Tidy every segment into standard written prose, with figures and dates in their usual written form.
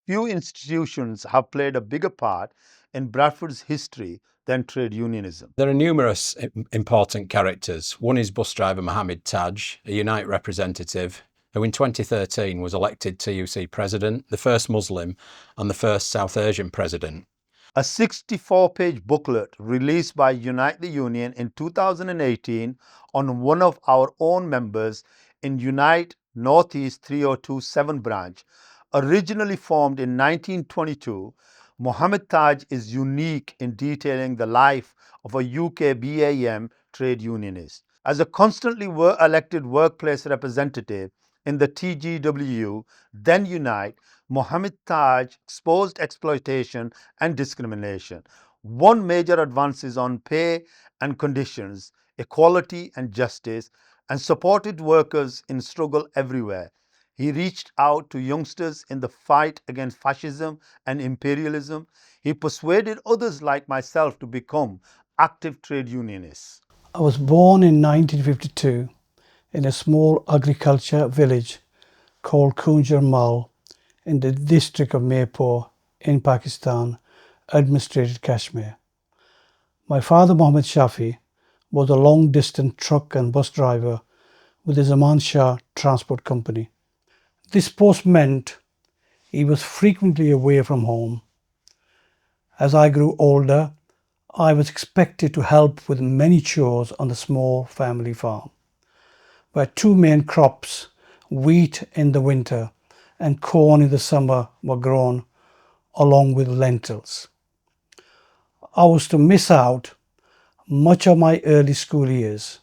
Few institutions have played a bigger part in Bradford's history than trade unionism. There are numerous important characters. One is bus driver Mohammad Taj, a Unite representative, who in 2013 was elected TUC president, the first Muslim and the first South Asian president. A 64-page booklet released by Unite the Union in 2018 on one of our own members in Unite Northeast 3027 branch. Originally formed in 1922, Mohammad Taj is unique in detailing the life of a UK BAM trade unionist. As a constantly elected workplace representative in the TGW, then Unite, Mohammad Taj exposed exploitation and discrimination. One major advance is on pay and conditions, equality and justice, and supported workers in struggle everywhere. He reached out to youngsters in the fight against fascism and imperialism. He persuaded others like myself to become active trade unionists. I was born in 1952 in a small agriculture village called Kunjar Mal in the district of Mirpur in Pakistan, administrated Kashmir. My father, Mohammad Shafi, was a long-distance truck and bus driver with the Zaman Shah Transport Company. This post meant he was frequently away from home. As I grew older, I was expected to help with many chores on the small family farm, where two main crops, wheat in the winter and corn in the summer, were grown, along with lentils. I was to miss out much of my early school years.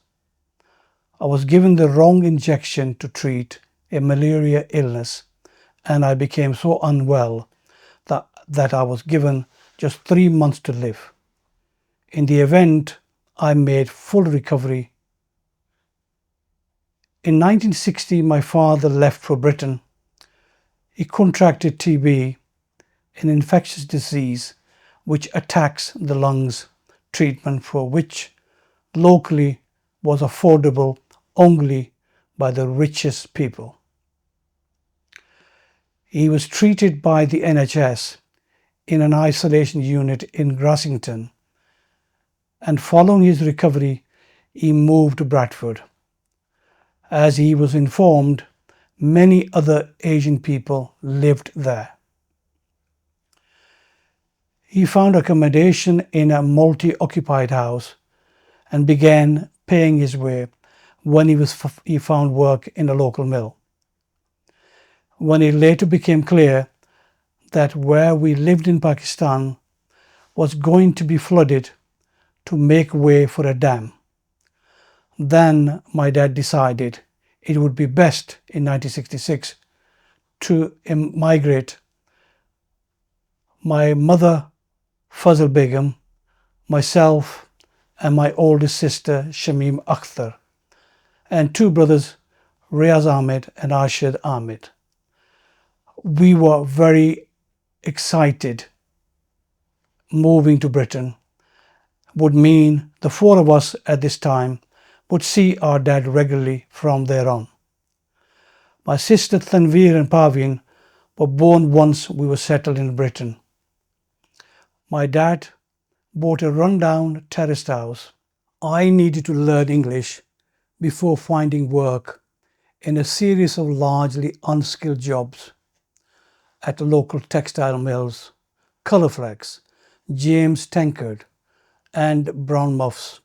I was given the wrong injection to treat a malaria illness, and I became so unwell that I was given just 3 months to live. In the event, I made full recovery. In 1960, my father left for Britain. He contracted TB, an infectious disease which attacks the lungs, treatment for which locally was affordable only by the richest people. He was treated by the NHS in an isolation unit in Grassington, and following his recovery, he moved to Bradford. As he was informed, many other Asian people lived there. He found accommodation in a multi-occupied house and began paying his way when he found work in a local mill. When it later became clear that where we lived in Pakistan was going to be flooded to make way for a dam, then my dad decided it would be best in 1966 to migrate. My mother, Fazl Begum, myself, and my oldest sister, Shamim Akhtar, and two brothers, Riaz Ahmed and Arshad Ahmed. We were very excited. Moving to Britain would mean the four of us at this time would see our dad regularly from there on. My sister Tanveer and Paveen were born once we were settled in Britain. My dad bought a rundown terraced house. I needed to learn English before finding work in a series of largely unskilled jobs at local textile mills, Colourflex, James Tankard, and Brown Muffs,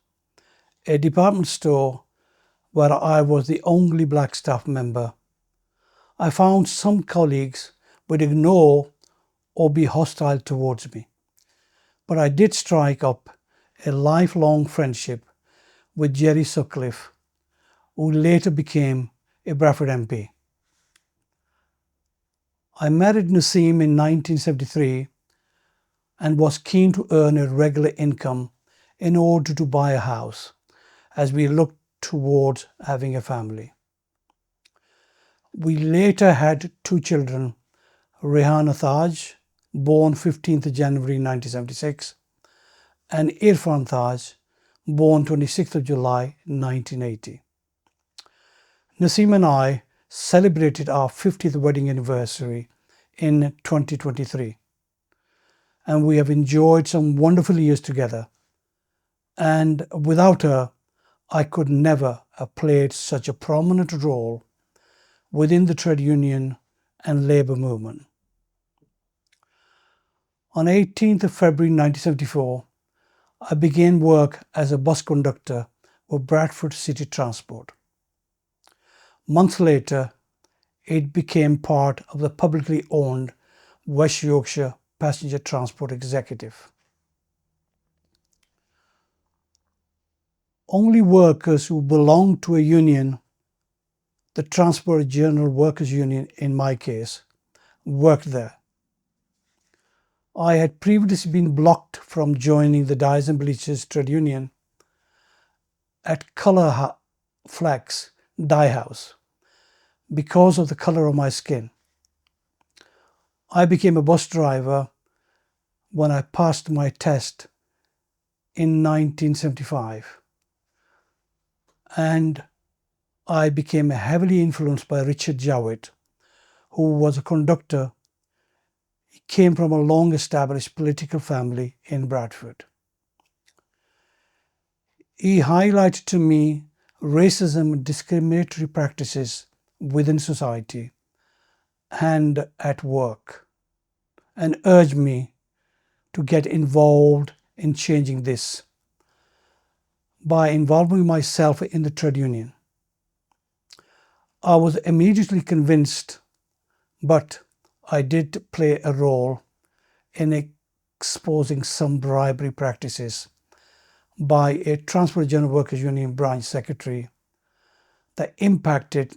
a department store where I was the only black staff member. I found some colleagues would ignore or be hostile towards me, but I did strike up a lifelong friendship with Jerry Sutcliffe, who later became a Bradford MP. I married Naseem in 1973 and was keen to earn a regular income in order to buy a house as we looked towards having a family. We later had two children, Rehan Taj, born 15th January 1976, and Irfan Taj, born 26th of July 1980. Naseem and I celebrated our 50th wedding anniversary in 2023. And we have enjoyed some wonderful years together. And without her, I could never have played such a prominent role within the trade union and labour movement. On 18th of February 1974, I began work as a bus conductor for Bradford City Transport. Months later, it became part of the publicly owned West Yorkshire Passenger Transport Executive. Only workers who belonged to a union, the Transport General Workers Union in my case, worked there. I had previously been blocked from joining the Dyes and Bleachers Trade Union at Colour Flex Dye House because of the colour of my skin. I became a bus driver when I passed my test in 1975, and I became heavily influenced by Richard Jowett, who was a conductor. He came from a long-established political family in Bradford. He highlighted to me racism and discriminatory practices within society and at work, and urged me to get involved in changing this by involving myself in the trade union. I was immediately convinced, but I did play a role in exposing some bribery practices by a Transport General Workers Union branch secretary that impacted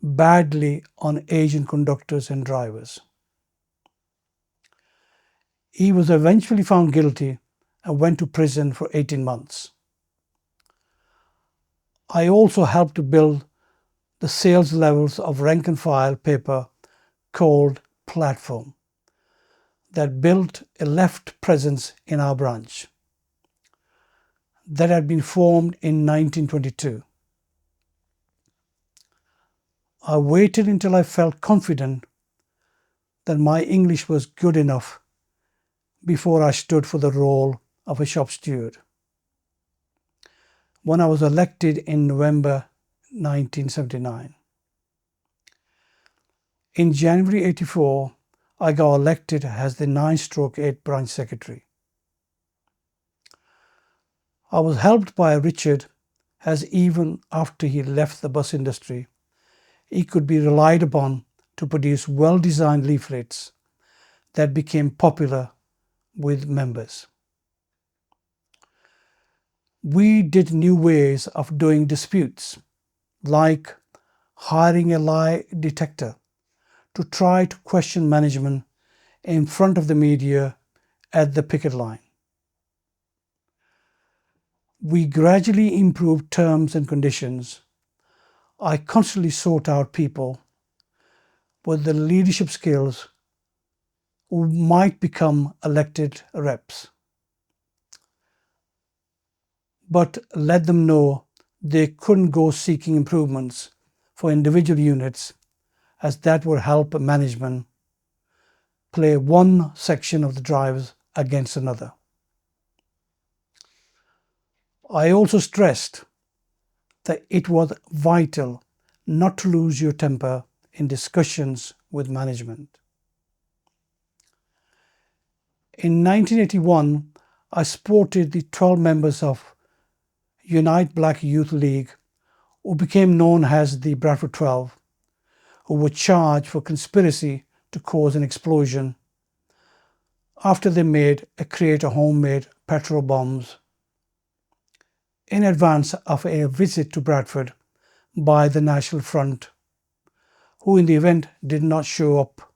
badly on Asian conductors and drivers. He was eventually found guilty and went to prison for 18 months. I also helped to build the sales levels of rank and file paper called Platform that built a left presence in our branch that had been formed in 1922. I waited until I felt confident that my English was good enough before I stood for the role of a shop steward. When I was elected in November 1979. In January 84, I got elected as the 9/8 branch secretary. I was helped by Richard, as even after he left the bus industry, he could be relied upon to produce well-designed leaflets that became popular with members. We did new ways of doing disputes, like hiring a lie detector to try to question management in front of the media at the picket line. We gradually improved terms and conditions. I constantly sought out people with the leadership skills who might become elected reps, but let them know they couldn't go seeking improvements for individual units, as that would help management play one section of the drivers against another. I also stressed that it was vital not to lose your temper in discussions with management. In 1981, I supported the 12 members of Unite Black Youth League, who became known as the Bradford 12, who were charged for conspiracy to cause an explosion after they made a crate of homemade petrol bombs in advance of a visit to Bradford by the National Front, who in the event did not show up.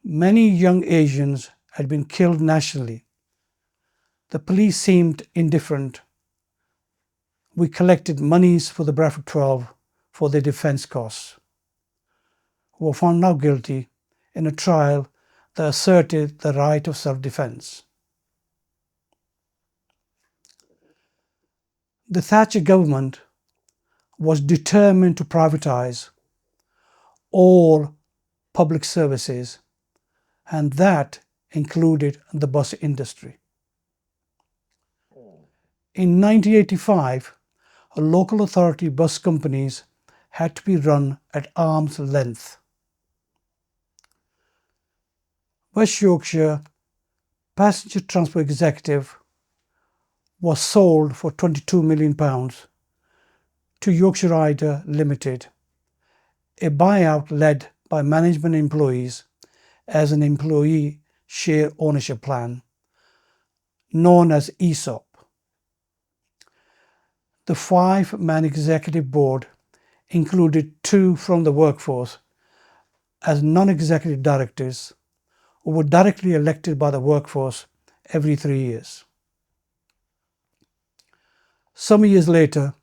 Many young Asians had been killed nationally. The police seemed indifferent. We collected monies for the Bradford 12 for their defence costs, who were found not guilty in a trial that asserted the right of self-defence. The Thatcher government was determined to privatise all public services, and that included the bus industry. In 1985, local authority bus companies had to be run at arm's length. West Yorkshire Passenger Transport Executive was sold for £22 million to Yorkshire Ryder Limited, a buyout led by management employees as an employee share ownership plan, known as ESOP. The 5-man executive board included 2 from the workforce as non-executive directors who were directly elected by the workforce every 3 years. Some years later,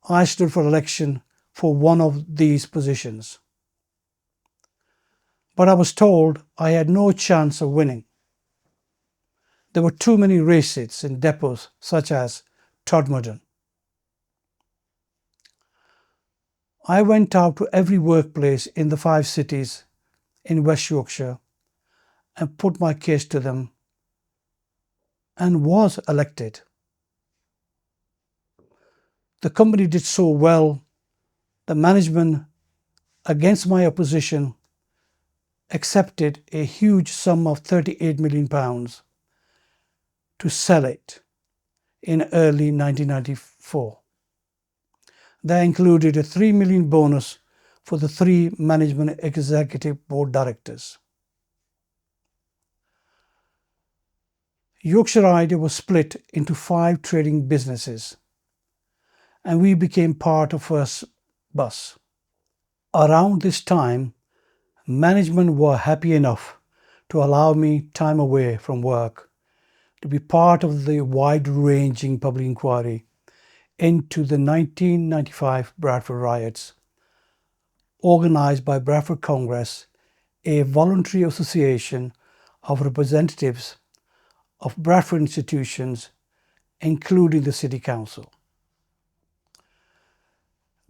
I stood for election for one of these positions, but I was told I had no chance of winning. There were too many race seats in depots such as Todmorden. I went out to every workplace in the 5 cities in West Yorkshire and put my case to them and was elected. The company did so well, the management, against my opposition, accepted a huge sum of £38 million to sell it in early 1994. That included a £3 million bonus for the 3 management executive board directors. Yorkshire Ryder was split into 5 trading businesses, and we became part of First Bus. Around this time, management were happy enough to allow me time away from work to be part of the wide-ranging public inquiry into the 1995 Bradford riots, organised by Bradford Congress, a voluntary association of representatives of Bradford institutions, including the City Council.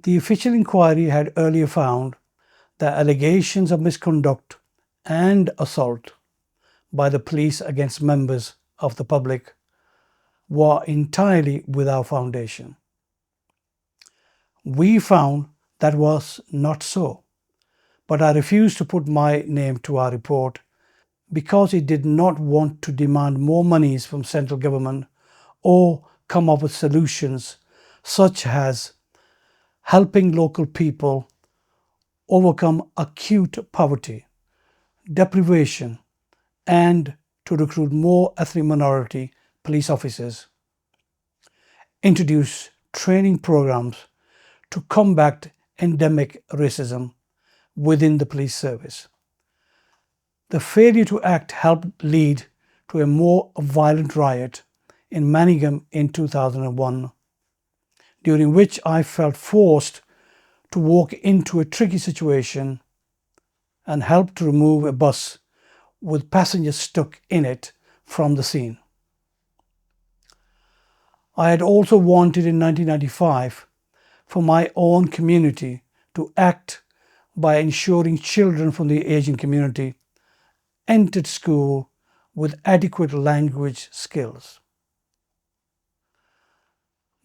The official inquiry had earlier found that allegations of misconduct and assault by the police against members of the public were entirely without foundation. We found that was not so, but I refused to put my name to our report because it did not want to demand more monies from central government or come up with solutions such as helping local people overcome acute poverty, deprivation, and to recruit more ethnic minority police officers, introduce training programs to combat endemic racism within the police service. The failure to act helped lead to a more violent riot in Manningham in 2001, during which I felt forced to walk into a tricky situation and help to remove a bus with passengers stuck in it from the scene. I had also wanted in 1995 for my own community to act by ensuring children from the Asian community entered school with adequate language skills.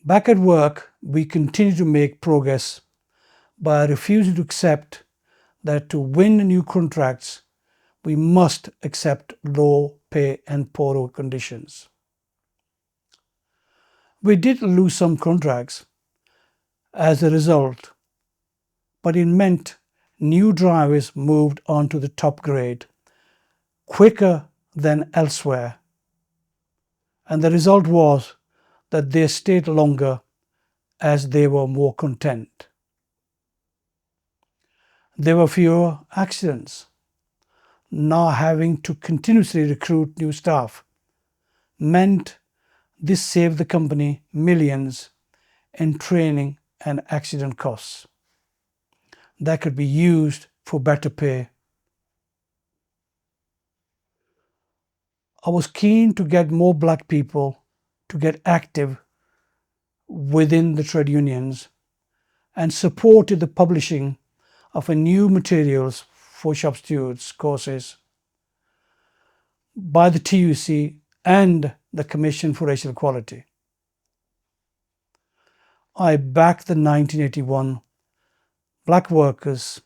Back at work, we continue to make progress by refusing to accept that to win new contracts, we must accept low pay and poorer conditions. We did lose some contracts as a result, but it meant new drivers moved on to the top grade quicker than elsewhere, and the result was that they stayed longer as they were more content. There were fewer accidents. Not having to continuously recruit new staff meant this saved the company millions in training and accident costs that could be used for better pay. I was keen to get more black people to get active within the trade unions and supported the publishing of a new materials for shop stewards courses by the TUC and the Commission for Racial Equality. I backed the 1981 Black Workers,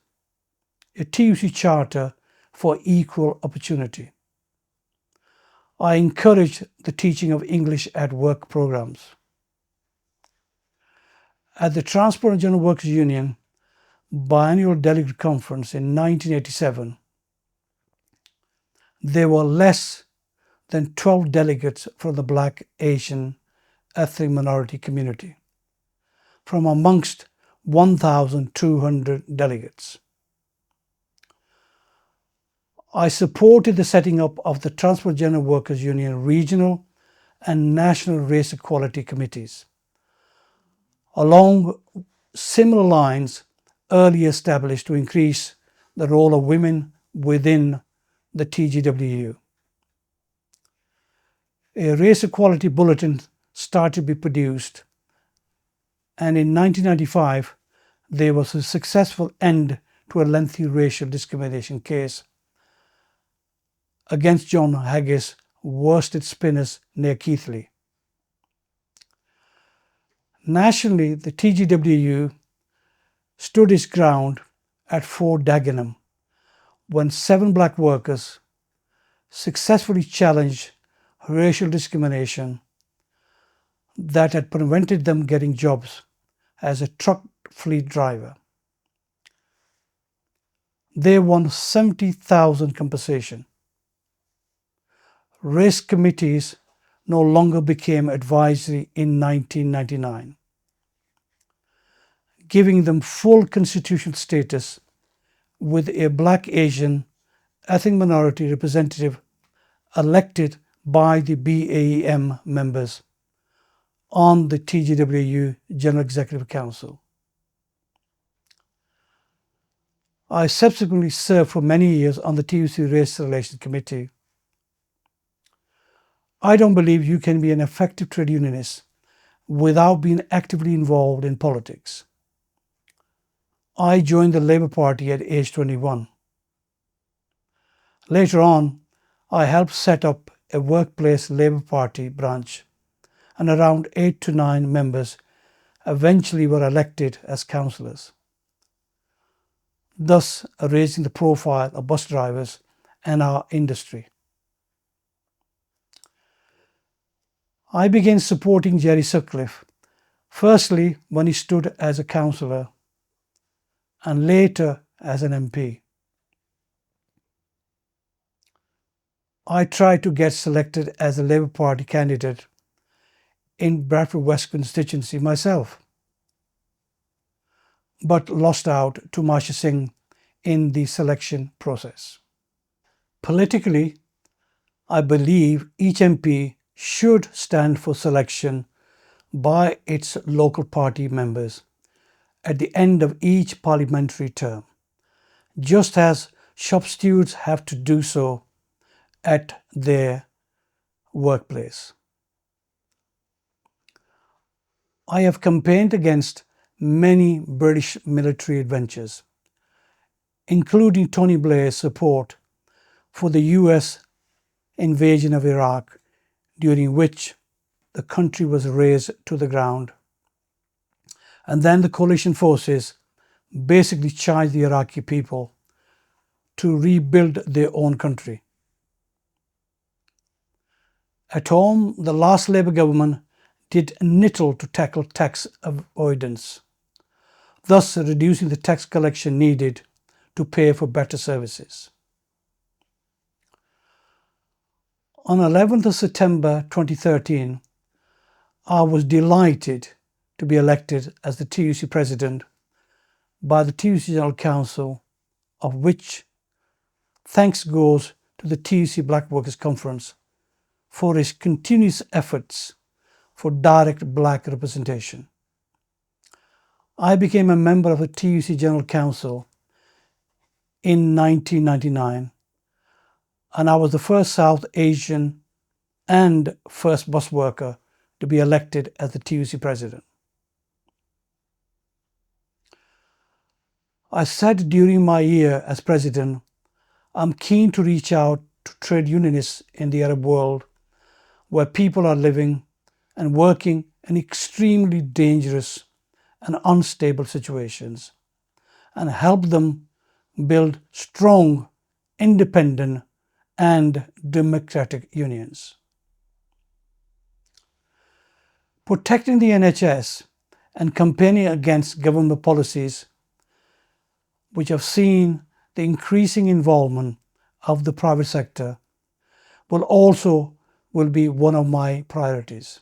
a TUC charter for equal opportunity. I encouraged the teaching of English at work programs. At the Transport and General Workers Union Biannual Delegate Conference in 1987, there were less than 12 delegates from the Black, Asian, ethnic minority community, from amongst 1,200 delegates. I supported the setting up of the Transport General Workers Union regional and national race equality committees, along similar lines early established to increase the role of women within the TGWU. A race equality bulletin started to be produced, and in 1995 there was a successful end to a lengthy racial discrimination case against John Haggis' worsted spinners near Keighley. Nationally, the TGWU stood its ground at Fort Dagenham when 7 black workers successfully challenged racial discrimination that had prevented them getting jobs as a truck fleet driver. They won $70,000 compensation. Race committees no longer became advisory in 1999, giving them full constitutional status with a Black, Asian, ethnic minority representative elected by the BAEM members on the TGWU General Executive Council. I subsequently served for many years on the TUC Race Relations Committee. I don't believe you can be an effective trade unionist without being actively involved in politics. I joined the Labour Party at age 21. Later on, I helped set up a workplace Labour Party branch, and around 8 to 9 members eventually were elected as councillors, thus raising the profile of bus drivers and our industry. I began supporting Jerry Sutcliffe, firstly when he stood as a councillor and later as an MP. I tried to get selected as a Labour Party candidate in Bradford West constituency myself, but lost out to Marsha Singh in the selection process. Politically, I believe each MP should stand for selection by its local party members at the end of each parliamentary term, just as shop stewards have to do so at their workplace. I have campaigned against many British military adventures, including Tony Blair's support for the US invasion of Iraq, during which the country was razed to the ground. And then the coalition forces basically charged the Iraqi people to rebuild their own country. At home, the last Labour government did little to tackle tax avoidance, thus reducing the tax collection needed to pay for better services. On 11th of September 2013, I was delighted to be elected as the TUC President by the TUC General Council, of which thanks goes to the TUC Black Workers Conference for its continuous efforts for direct black representation. I became a member of the TUC General Council in 1999, and I was the first South Asian and first bus worker to be elected as the TUC President. I said during my year as president, I'm keen to reach out to trade unionists in the Arab world where people are living and working in extremely dangerous and unstable situations and help them build strong, independent and democratic unions. Protecting the NHS and campaigning against government policies which have seen the increasing involvement of the private sector will be one of my priorities.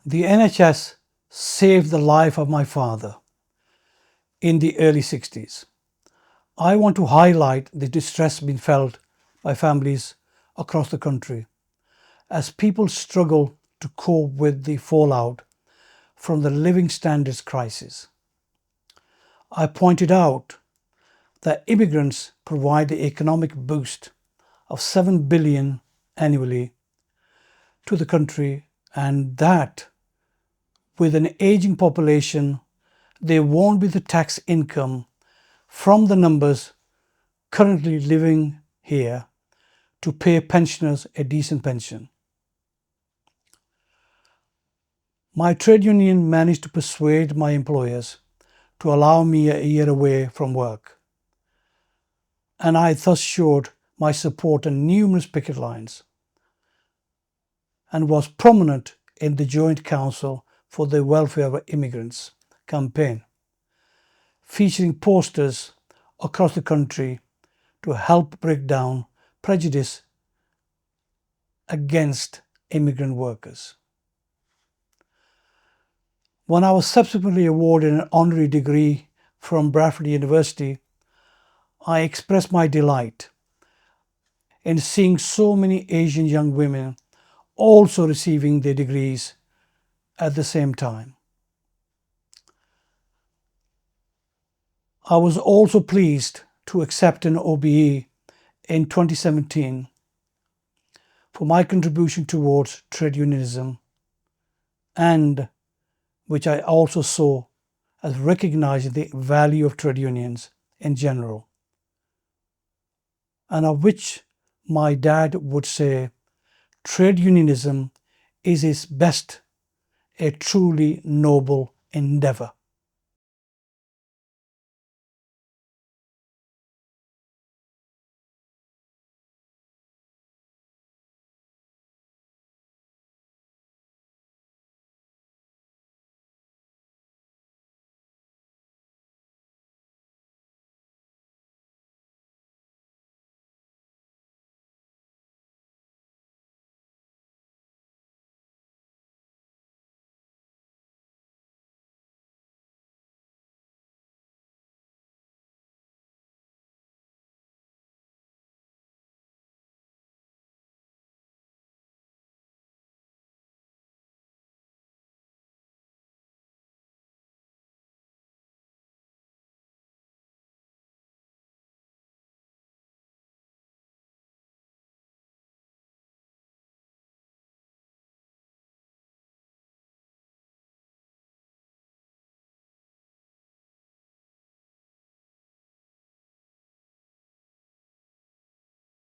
The NHS saved the life of my father in the early 60s. I want to highlight the distress being felt by families across the country as people struggle to cope with the fallout from the living standards crisis. I pointed out that immigrants provide the economic boost of 7 billion annually to the country and that with an aging population there won't be the tax income from the numbers currently living here to pay pensioners a decent pension. My trade union managed to persuade my employers to allow me a year away from work, and I thus showed my support on numerous picket lines and was prominent in the Joint Council for the Welfare of Immigrants campaign, featuring posters across the country to help break down prejudice against immigrant workers. When I was subsequently awarded an honorary degree from Bradford University, I expressed my delight in seeing so many Asian young women also receiving their degrees at the same time. I was also pleased to accept an OBE in 2017 for my contribution towards trade unionism, and which I also saw as recognizing the value of trade unions in general, and of which my dad would say trade unionism is its best, a truly noble endeavor.